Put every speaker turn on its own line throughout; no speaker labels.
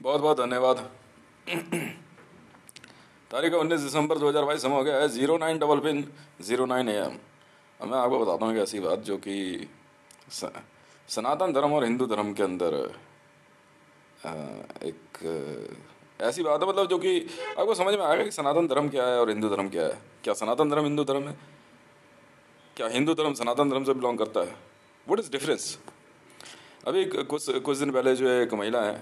बहुत बहुत धन्यवाद। तारीख है 19 दिसंबर 2022, समय हो गया है 09:09 AM। अब मैं आपको बताता हूँ एक ऐसी बात जो कि स- सनातन धर्म और हिंदू धर्म के अंदर एक ऐसी बात है, मतलब जो कि आपको समझ में आएगा कि सनातन धर्म क्या है और हिंदू धर्म क्या है। क्या सनातन धर्म हिंदू धर्म है? क्या हिंदू धर्म सनातन धर्म से बिलोंग करता है? What is difference? अभी कुछ कुछ दिन पहले जो है एक महिला है,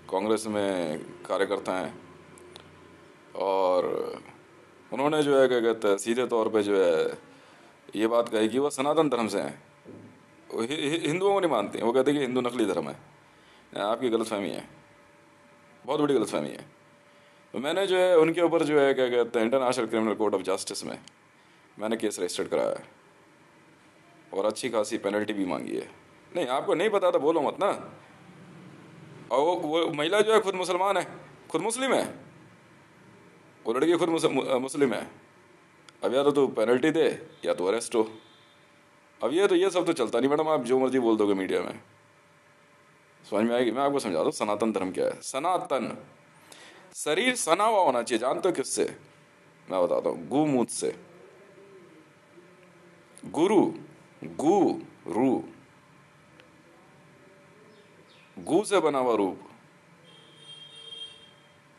कांग्रेस में कार्यकर्ता हैं, और उन्होंने जो है क्या कहते हैं सीधे तौर पे जो है ये बात कही कि वो सनातन धर्म से हैं। वो हिंदुओं को नहीं मानते हैं। वो कहते हैं कि हिंदू नकली धर्म है। आपकी गलतफहमी है, बहुत बड़ी गलतफहमी है। तो मैंने जो है उनके ऊपर जो है क्या कहते हैं international criminal court of justice में मैंने केस रजिस्टर्ड कराया है, और अच्छी खासी पेनल्टी भी मांगी है। नहीं, आपको नहीं पता तो बोलो मत ना। और वो महिला जो है खुद मुसलमान है, खुद मुस्लिम है। वो लड़की खुद मुस्लिम है। अब या तो तू पेनल्टी दे या तो अरेस्ट हो। अब ये सब तो चलता नहीं मैडम, आप जो मर्जी बोल दोगे मीडिया में, समझ में आएगी? मैं आपको समझा दूँ सनातन धर्म क्या है। सनातन, शरीर सना हुआ होना चाहिए। जानते हो किससे? मैं बताता हूँ, गूमूत्र से। गुरु, गु, रू, गु से बना हुआ रूप।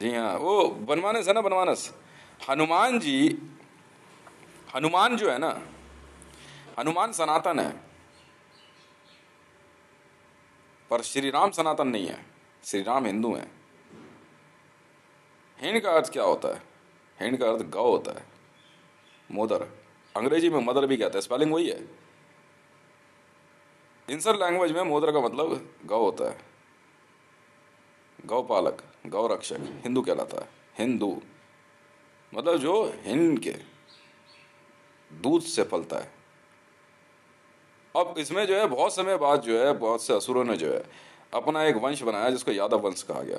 जी हाँ, वो बनवानस है ना, बनवानस। हनुमान जी, हनुमान जो है ना, हनुमान सनातन है, पर श्री राम सनातन नहीं है। श्री राम हिंदू हैं। हिंद का अर्थ क्या होता है? हिंद का अर्थ गौ होता है, मदर। अंग्रेजी में मदर भी कहते हैं, स्पेलिंग वही है। इंसर लैंग्वेज में मोदर का मतलब गौ होता है। गौपालक, गौ रक्षक हिंदू कहलाता है। हिंदू मतलब जो हिंद के दूध से फलता है। अब इसमें जो है बहुत समय बाद जो है बहुत से असुरों ने जो है अपना एक वंश बनाया जिसको यादव वंश कहा गया।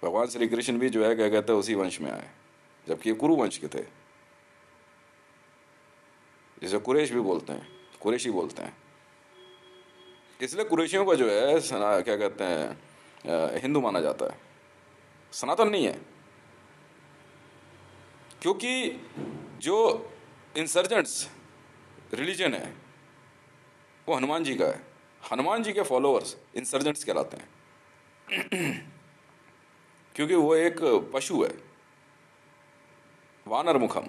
भगवान श्री कृष्ण भी जो है क्या कहते हैं उसी वंश में आए, जबकि ये कुरु वंश के थे, जिसे कुरेश भी बोलते हैं, कुरेशी बोलते हैं। इसलिए कुरेशियों को जो है क्या कहते हैं हिंदू माना जाता है, सनातन नहीं है। क्योंकि जो इंसर्जेंट्स रिलीजन है वो हनुमान जी का है। हनुमान जी के फॉलोअर्स इंसर्जेंट्स कहलाते हैं, क्योंकि वो एक पशु है, वानर मुखम।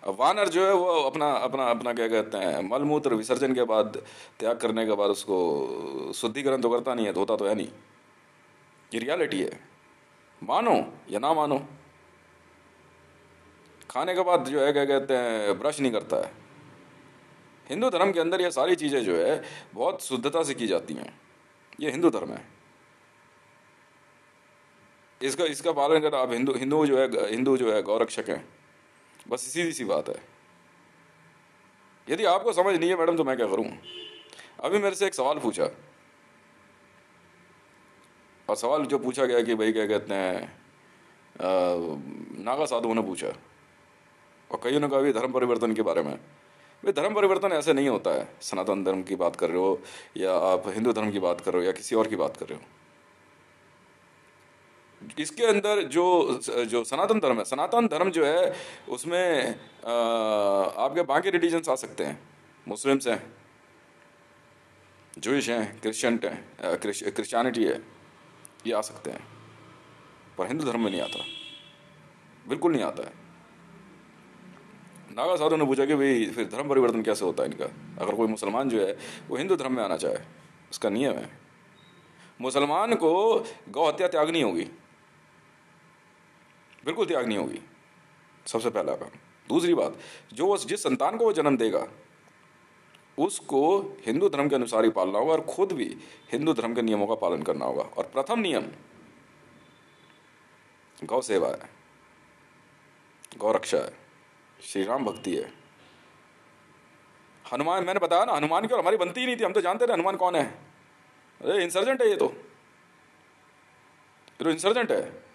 अब वानर जो है वो अपना अपना अपना क्या कहते हैं मलमूत्र विसर्जन के बाद, त्याग करने के बाद उसको शुद्धिकरण तो करता नहीं है, धोता तो है नहीं। ये रियलिटी है, मानो या ना मानो। खाने के बाद जो है क्या कहते हैं ब्रश नहीं करता है। हिंदू धर्म के अंदर ये सारी चीज़ें जो है बहुत शुद्धता से की जाती हैं। ये हिंदू धर्म है, इसका इसका पालन करना। अब हिंदू जो है गौरक्षक हैं, बस सीधी सी बात है। यदि आपको समझ नहीं है मैडम तो मैं क्या करूं? अभी मेरे से एक सवाल पूछा, और सवाल जो पूछा गया कि भाई क्या कहते हैं नागा साधुओं ने पूछा, और कईयों ने कहा भी धर्म परिवर्तन के बारे में। भाई धर्म परिवर्तन ऐसे नहीं होता है। सनातन धर्म की बात कर रहे हो या आप हिंदू धर्म की बात कर रहे हो या किसी और की बात कर रहे हो, इसके अंदर जो जो सनातन धर्म है, सनातन धर्म जो है उसमें आपके बाकी रिलीजन्स आ सकते हैं। मुस्लिम्स हैं, जूइश हैं, क्रिश्चियन हैं, क्रिश्चियनिटी है, ये आ सकते हैं। पर हिंदू धर्म में नहीं आता, बिल्कुल नहीं आता है। नागा साधु ने पूछा कि भाई फिर धर्म परिवर्तन कैसे होता है इनका? अगर कोई मुसलमान जो है वो हिंदू धर्म में आना चाहे, उसका नियम है, मुसलमान को गौ हत्या त्यागनी होगी, बिल्कुल त्यागनी होगी, सबसे पहला काम। दूसरी बात, जो वो जिस संतान को वो जन्म देगा उसको हिंदू धर्म के अनुसार ही पालना होगा, और खुद भी हिंदू धर्म के नियमों का पालन करना होगा। और प्रथम नियम गौ सेवा है, गौ रक्षा है, श्री राम भक्ति है। हनुमान, मैंने बताया ना, हनुमान की और हमारी बनती ही नहीं थी। हम तो जानते थे हनुमान कौन है। अरे इंसर्जेंट है ये तो इंसर्जेंट है।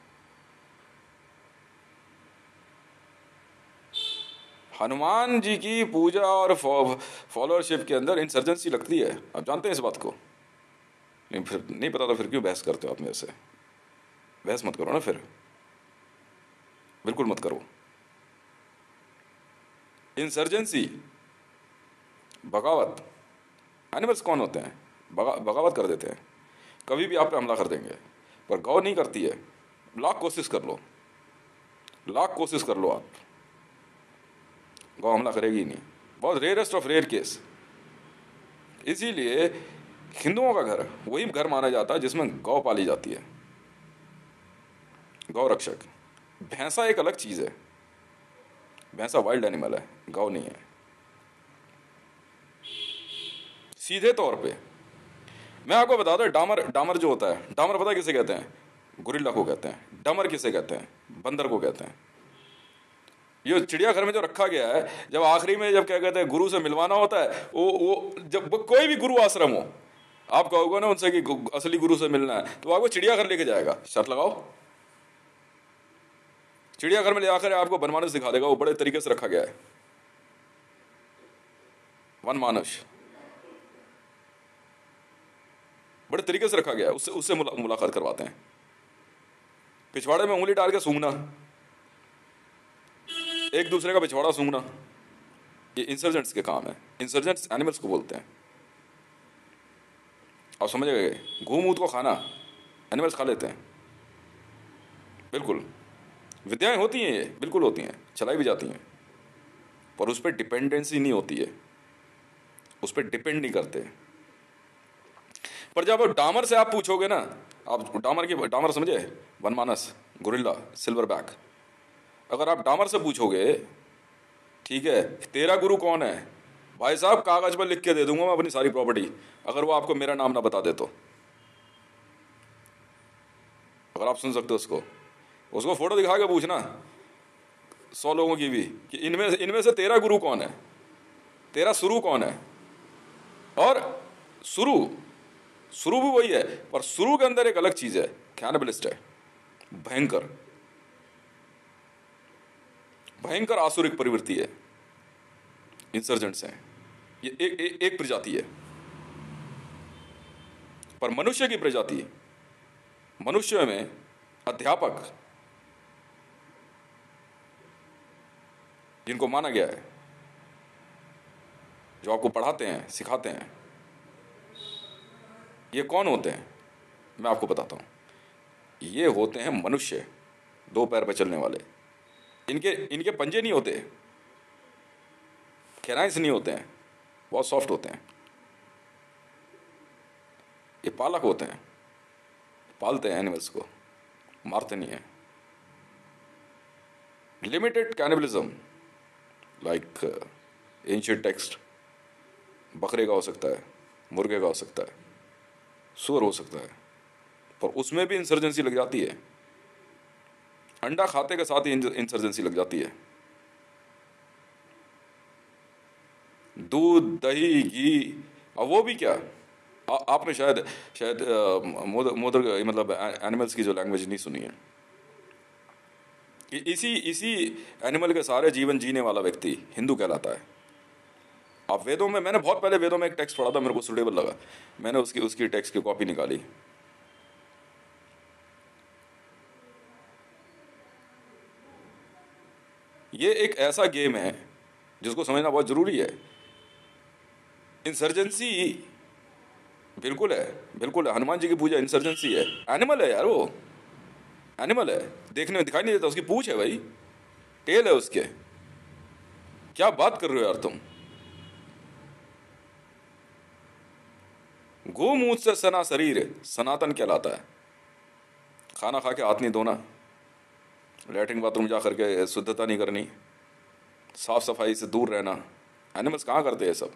हनुमान जी की पूजा और फॉलोअरशिप के अंदर इंसर्जेंसी लगती है। आप जानते हैं इस बात को? नहीं, फिर नहीं पता तो फिर क्यों बहस करते हो आप मेरे से? बहस मत करो ना फिर, बिल्कुल मत करो। इंसर्जेंसी, बगावत, एनिमल्स कौन होते हैं? बगावत कर देते हैं, कभी भी आप पे हमला कर देंगे, पर गौ नहीं करती है। लाख कोशिश कर लो, लाख कोशिश कर लो आप, गौ हमला करेगी ही नहीं। बहुत रेयरेस्ट ऑफ रेयर केस। इसीलिए हिंदुओं का घर वही घर माना जाता है जिसमें गौ पाली जाती है, गौ रक्षक। भैंसा एक अलग चीज है, भैंसा वाइल्ड एनिमल है, गौ नहीं है। सीधे तौर पे मैं आपको बता दूं, डामर, डामर जो होता है, डामर पता किसे कहते हैं? गुरिल्ला को कहते हैं। डमर किसे कहते हैं? बंदर को कहते हैं। ये चिड़ियाघर में जो रखा गया है, जब आखिरी में जब क्या कहते हैं गुरु से मिलवाना होता है, वो जब कोई भी गुरु आश्रम हो, आप कहोगे ना उनसे कि असली गुरु से मिलना है, तो आपको चिड़ियाघर लेके जाएगा। शर्त लगाओ, चिड़ियाघर में ले आकर आपको वनमानस दिखा देगा। वो बड़े तरीके से रखा गया है, वनमानस बड़े तरीके से रखा गया है। उससे उससे मुलाकात करवाते हैं। पिछवाड़े में उंगली डाल के सूंघना, एक दूसरे का पिछवाड़ा सूंघना, ये इंसर्जेंट्स के काम है। इंसर्जेंट्स एनिमल्स को बोलते हैं। आप समझ गए? घूम-ऊत को खाना एनिमल्स खा लेते हैं, बिल्कुल। विद्याएं होती हैं, ये बिल्कुल होती हैं, चलाई भी जाती हैं, पर उस पर डिपेंडेंसी नहीं होती है, उस पर डिपेंड नहीं करते। पर जब डामर से आप पूछोगे ना, आप डामर समझे? वनमानस, गुरिल्ला, सिल्वर बैक। अगर आप डामर से पूछोगे, ठीक है, तेरा गुरु कौन है? भाई साहब कागज पर लिख के दे दूंगा मैं अपनी सारी प्रॉपर्टी, अगर वो आपको मेरा नाम ना बता दे तो। अगर आप सुन सकते हो उसको फोटो दिखा के पूछना 100 लोगों की भी कि इनमें से तेरा गुरु कौन है, तेरा शुरू कौन है। और शुरू भी वही है, पर शुरू के अंदर एक अलग चीज है, कैनिबलिस्ट है, भयंकर भयंकर आसुरिक प्रवृत्ति है। इंसर्जेंट्स हैं, ये एक प्रजाति है। पर मनुष्य की प्रजाति, मनुष्य में अध्यापक जिनको माना गया है, जो आपको पढ़ाते हैं, सिखाते हैं, ये कौन होते हैं? मैं आपको बताता हूं। ये होते हैं मनुष्य, 2 पैर पर चलने वाले। इनके पंजे नहीं होते, कैनाइंस नहीं होते हैं, बहुत सॉफ्ट होते हैं। ये पालक होते हैं, पालते हैं एनिमल्स को, मारते नहीं हैं। Limited cannibalism, like ancient text, बकरे का हो सकता है, मुर्गे का हो सकता है, सूअर हो सकता है, पर उसमें भी इंसर्जेंसी लग जाती है। अंडा खाते के साथ ही इंसर्जेंसी लग जाती है। दूध, दही, घी, और वो भी क्या, आपने शायद मोदर मतलब एनिमल्स की जो लैंग्वेज नहीं सुनी है। इसी एनिमल के सारे जीवन जीने वाला व्यक्ति हिंदू कहलाता है। आप वेदों में, मैंने बहुत पहले वेदों में एक टेक्स्ट पढ़ा था, मेरे को सुटेबल लगा, मैंने उसकी टेक्स्ट की कॉपी निकाली। ये एक ऐसा गेम है जिसको समझना बहुत जरूरी है। इंसर्जेंसी बिल्कुल है, हनुमान जी की पूजा इंसर्जेंसी है। एनिमल है यार, वो एनिमल है, देखने में दिखाई नहीं देता, उसकी पूंछ है भाई, टेल है उसके। क्या बात कर रहे हो यार तुम? गोमूत्र से सना शरीर सनातन कहलाता है। खाना खा के हाथ नहीं धोना, लैट्रिन बाथरूम जा करके शुद्धता नहीं करनी, साफ सफाई से दूर रहना। एनिमल्स कहाँ करते हैं सब?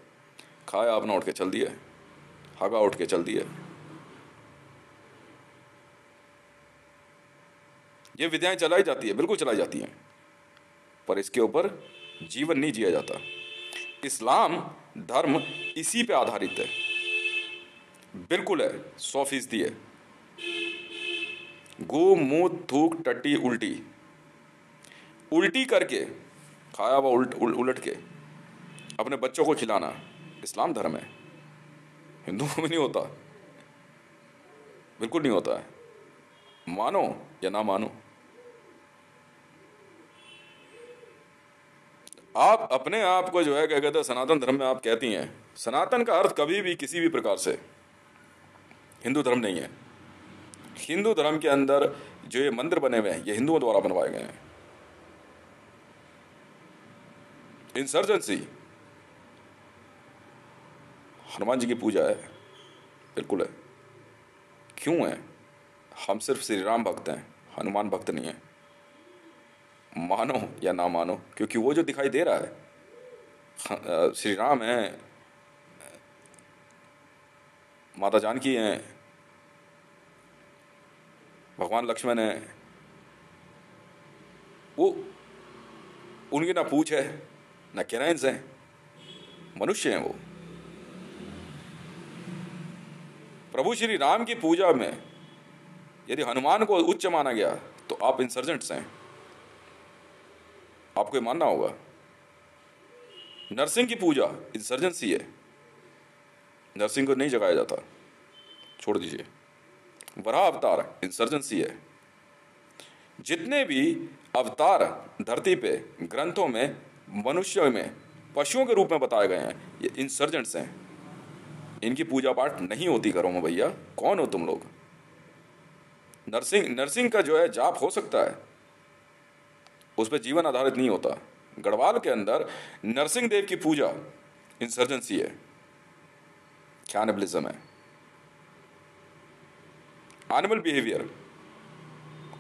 खाया अपना, उठ के चल दिए, हागा उठ के चल दिए। ये विद्याएं चलाई जाती है, बिल्कुल चलाई जाती हैं, पर इसके ऊपर जीवन नहीं जिया जाता। इस्लाम धर्म इसी पे आधारित है, बिल्कुल है, 100% है। गो, मुंह, थूक, टट्टी, उल्टी करके खाया हुआ उलट के अपने बच्चों को खिलाना इस्लाम धर्म है, हिंदुओं में नहीं होता। बिल्कुल नहीं होता है, मानो या ना मानो। आप अपने आप को जो है क्या कहते हैं सनातन धर्म में आप कहती हैं, सनातन का अर्थ कभी भी किसी भी प्रकार से हिंदू धर्म नहीं है। हिंदू धर्म के अंदर जो ये मंदिर बने हुए हैं ये हिंदुओं द्वारा बनवाए गए हैं। इंसर्जेंसी, हनुमान जी की पूजा है, बिल्कुल है। क्यों है? हम सिर्फ श्री राम भक्त हैं, हनुमान भक्त नहीं है। मानो या ना मानो, क्योंकि वो जो दिखाई दे रहा है श्री राम है, माता जानकी हैं, भगवान लक्ष्मण है, वो उनकी ना पूछ है ना किराइंस हैं, मनुष्य हैं वो। प्रभु श्री राम की पूजा में यदि हनुमान को उच्च माना गया तो आप इंसर्जेंट्स हैं, आपको ये मानना होगा। नरसिंह की पूजा इंसर्जेंसी है, नरसिंह को नहीं जगाया जाता, छोड़ दीजिए। वराह अवतार इंसर्जेंसी है। जितने भी अवतार धरती पे ग्रंथों में मनुष्य में पशुओं के रूप में बताए गए हैं ये इंसर्जेंट्स हैं। इनकी पूजा पाठ नहीं होती घरों में। भैया कौन हो तुम लोग? नरसिंह का जो है जाप हो सकता है, उस पर जीवन आधारित नहीं होता। गढ़वाल के अंदर नरसिंह देव की पूजा इंसर्जेंसी है, कैनिबलिज्म है, एनिमल बिहेवियर,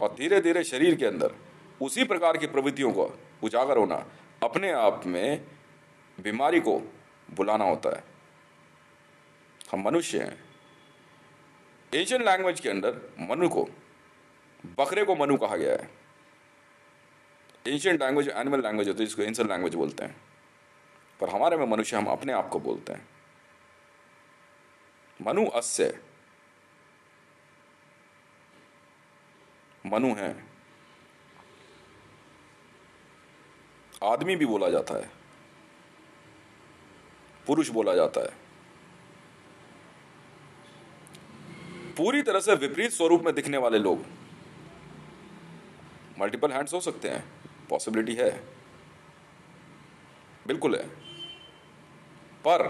और धीरे धीरे शरीर के अंदर उसी प्रकार की प्रवृत्तियों को उजागर होना, अपने आप में बीमारी को बुलाना होता है। हम मनुष्य हैं। एशियन लैंग्वेज के अंदर मनु को, बकरे को मनु कहा गया है। एशियंट लैंग्वेज एनिमल लैंग्वेज होती है जिसको एंशिएंट लैंग्वेज बोलते हैं, पर हमारे में मनुष्य हम अपने आप को बोलते हैं मनु। अस्य मनु है। आदमी भी बोला जाता है, पुरुष बोला जाता है। पूरी तरह से विपरीत स्वरूप में दिखने वाले लोग मल्टीपल हैंड्स हो सकते हैं, पॉसिबिलिटी है, बिल्कुल है। पर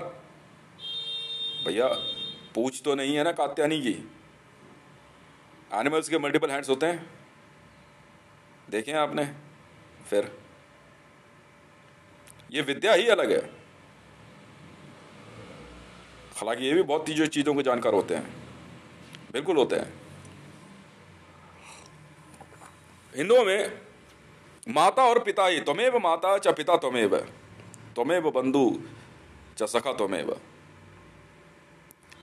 भैया पूछ तो नहीं है ना कात्यायनी की। एनिमल्स के मल्टीपल हैंड्स होते हैं, देखें आपने? फिर ये विद्या ही अलग है। हालांकि ये भी बहुत चीजों के जानकार होते हैं, बिल्कुल होते हैं। हिंदुओं में माता और पिता ही, त्वमेव माता च पिता त्वमेव, त्वमेव बंधु च सखा त्वमेव।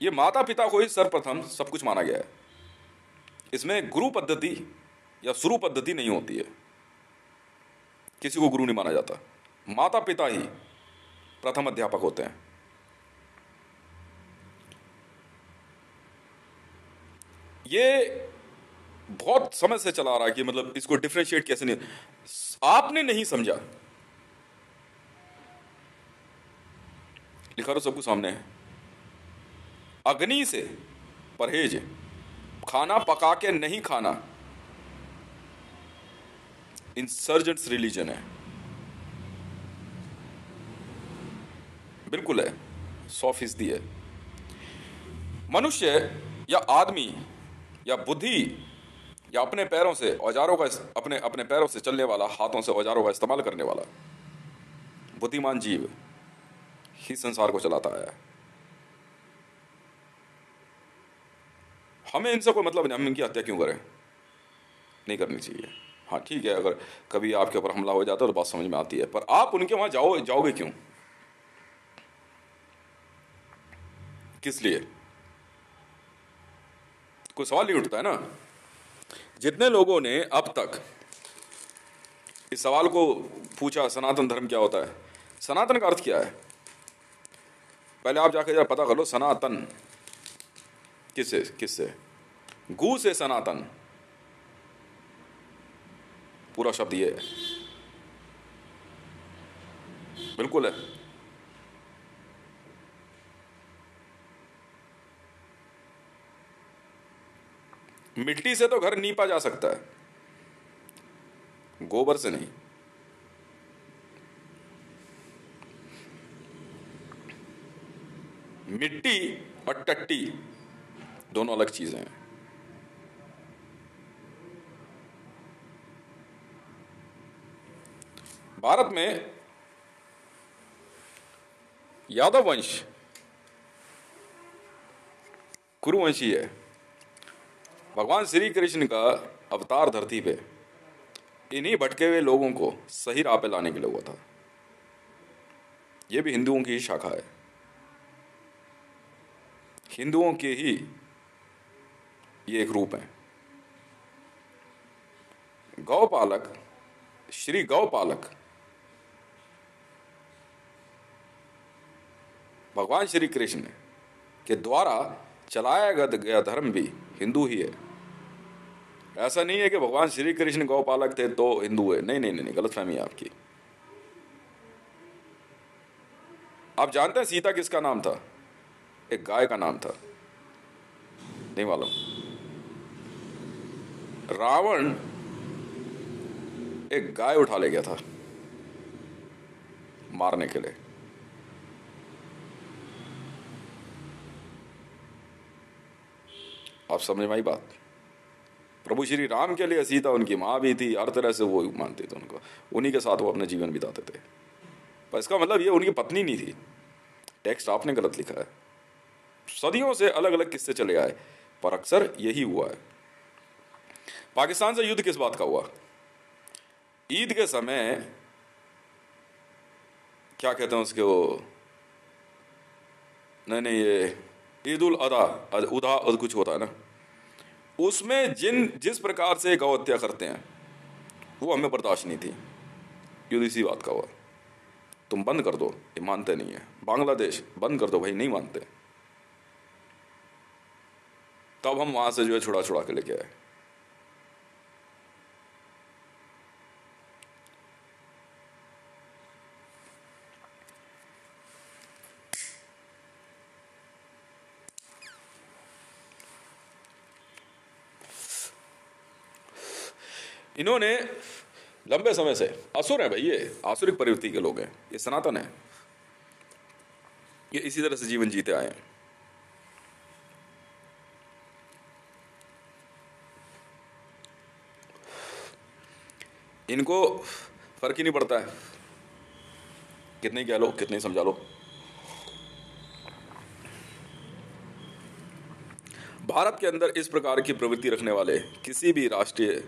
ये माता पिता को ही सर्वप्रथम सब कुछ माना गया है। इसमें गुरु पद्धति या शुरू पद्धति नहीं होती है, किसी को गुरु नहीं माना जाता। माता पिता ही प्रथम अध्यापक होते हैं। ये बहुत समय से चला आ रहा है कि मतलब इसको डिफरेंशिएट कैसे नहीं, आपने नहीं समझा। लिखा तो सबको सामने है। अग्नि से परहेज, खाना पका के नहीं खाना, इंसर्जेंट्स रिलीजन है, बिल्कुल है, 100% है। मनुष्य या आदमी या बुद्धि या अपने पैरों से औजारों का, अपने पैरों से चलने वाला, हाथों से औजारों का इस्तेमाल करने वाला बुद्धिमान जीव ही संसार को चलाता है। हमें इनसे कोई मतलब नहीं, हम इनकी हत्या क्यों करें? नहीं करनी चाहिए। हाँ ठीक है, अगर कभी आपके ऊपर हमला हो जाता है तो बात समझ में आती है, पर आप उनके वहां जाओगे क्यों? किस लिए? कोई सवाल नहीं उठता है ना। जितने लोगों ने अब तक इस सवाल को पूछा सनातन धर्म क्या होता है, सनातन का अर्थ क्या है, पहले आप जाकर जरा पता कर लो। सनातन किससे? गु से सनातन, पूरा शब्द ये है, बिल्कुल है। मिट्टी से तो घर नीपा जा सकता है, गोबर से नहीं। मिट्टी और टट्टी दोनों अलग चीजें हैं। भारत में यादव वंश कुरुवंशी है। भगवान श्री कृष्ण का अवतार धरती पे इन्हीं भटके हुए लोगों को सही राह पे लाने के लिए हुआ था। ये भी हिंदुओं की ही शाखा है, हिंदुओं के ही ये एक रूप है। गौपालक, श्री गौपालक भगवान श्री कृष्ण के द्वारा चलाया गया धर्म भी हिंदू ही है। ऐसा नहीं है कि भगवान श्री कृष्ण गौपालक थे तो हिंदू है, नहीं नहीं नहीं, गलतफहमी है आपकी। आप जानते हैं सीता किसका नाम था? एक गाय का नाम था, नहीं मालूम? रावण एक गाय उठा ले गया था मारने के लिए। आप समझ में आई बात? प्रभु श्री राम के लिए सीता उनकी मां भी थी, हर तरह से वो मानते थे उनको, उन्हीं के साथ वो अपना जीवन बिताते थे। पर इसका मतलब ये उनकी पत्नी नहीं थी। टेक्स्ट आपने गलत लिखा है। सदियों से अलग अलग किस्से चले आए, पर अक्सर यही हुआ है। पाकिस्तान से युद्ध किस बात का हुआ? ईद के समय, क्या कहते हैं उसके, वो नहीं, ये ईद उल अदा उदा और कुछ होता है ना, उसमें जिस प्रकार से गौ हत्या करते हैं वो हमें बर्दाश्त नहीं थी। युद्ध इसी बात का हुआ। तुम बंद कर दो, ये मानते नहीं है। बांग्लादेश बंद कर दो, भाई नहीं मानते। तब हम वहां से जो है छुड़ा छुड़ा के लेके आए। इन्होंने लंबे समय से, असुर है भाई, ये आसुरिक प्रवृत्ति के लोग हैं, ये सनातन है, ये इसी तरह से जीवन जीते आए हैं। इनको फर्क ही नहीं पड़ता है, कितने कह लो कितने समझा लो। भारत के अंदर इस प्रकार की प्रवृत्ति रखने वाले किसी भी राष्ट्रीय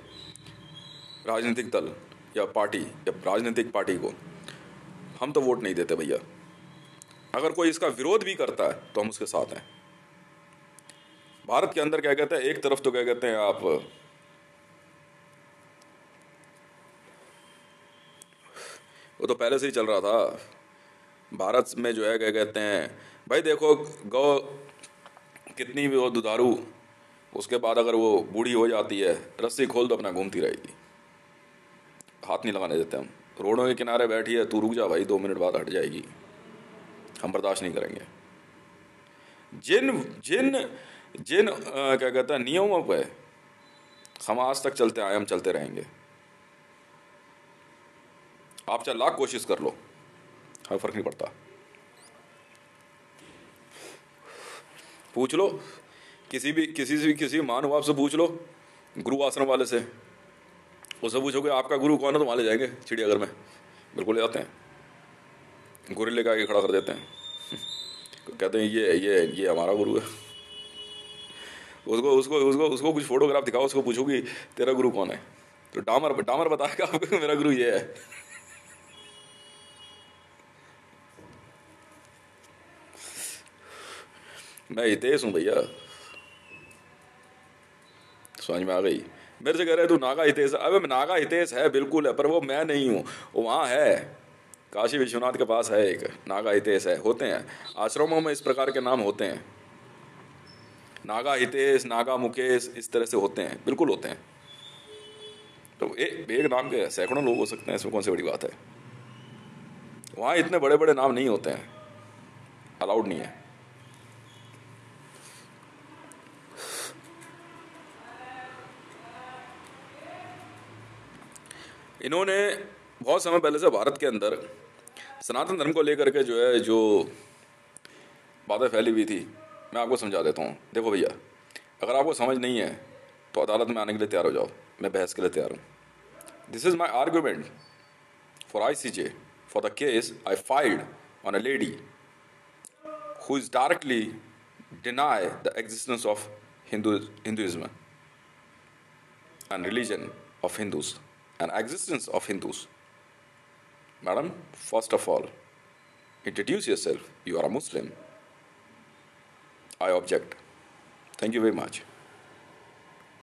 राजनीतिक दल या पार्टी या राजनीतिक पार्टी को हम तो वोट नहीं देते भैया। अगर कोई इसका विरोध भी करता है तो हम उसके साथ हैं। भारत के अंदर क्या कहते हैं, एक तरफ तो क्या कहते हैं आप, वो तो पहले से ही चल रहा था भारत में जो है, क्या कहते हैं भाई, देखो गौ कितनी भी हो दुधारू, उसके बाद अगर वो बूढ़ी हो जाती है, रस्सी खोल दो अपना घूमती रहेगी, हाथ नहीं लगाने देते हम। रोडों के किनारे बैठी है, तू रुक जा भाई, 2 मिनट बाद हट जाएगी, हम बर्दाश्त नहीं करेंगे। जिन जिन जिन क्या कहते हैं नियमों पे हम आज तक चलते आए, हम चलते रहेंगे। आप चाहे लाख कोशिश कर लो, हमें फर्क नहीं पड़ता। पूछ लो किसी महानुभाव से पूछ लो, गुरु आश्रम वाले से, उससे पूछोगे आपका गुरु कौन है, तो वहाँ ले जाएंगे चिड़ियाघर में, बिल्कुल ले जाते हैं, गोरिल्ले का आगे खड़ा कर देते हैं, कहते हैं ये हमारा गुरु है। उसको उसको उसको उसको कुछ फोटोग्राफ दिखाओ, उसको पूछो कि तेरा गुरु कौन है, तो डामर बताएगा आपको मेरा गुरु ये है। मैं हितेश हूँ भैया, समझ में आ गई? मेरे से कह रहे तू नागा हितेश, अबे नागा हितेश है, बिल्कुल है, पर वो मैं नहीं हूँ, वो वहाँ है, काशी विश्वनाथ के पास है एक नागा हितेश है। होते हैं आश्रमों में इस प्रकार के नाम होते हैं, नागा हितेश, नागा मुकेश, इस तरह से होते हैं, बिल्कुल होते हैं। तो एक नाम के सैकड़ों लोग हो सकते हैं, इसमें कौन सी बड़ी बात है? वहाँ इतने बड़े बड़े नाम नहीं होते हैं, अलाउड नहीं है। इन्होंने बहुत समय पहले से भारत के अंदर सनातन धर्म को लेकर के जो बातें फैली हुई थी, मैं आपको समझा देता हूँ। देखो भैया, अगर आपको समझ नहीं है तो अदालत में आने के लिए तैयार हो जाओ, मैं बहस के लिए तैयार हूँ। This is my argument for ICJ for the case I filed on a lady who is directly deny the existence of Hinduism and religion of Hindus and existence of Hindus. Madam, first of all, introduce yourself. You are a Muslim. I object. Thank you very much.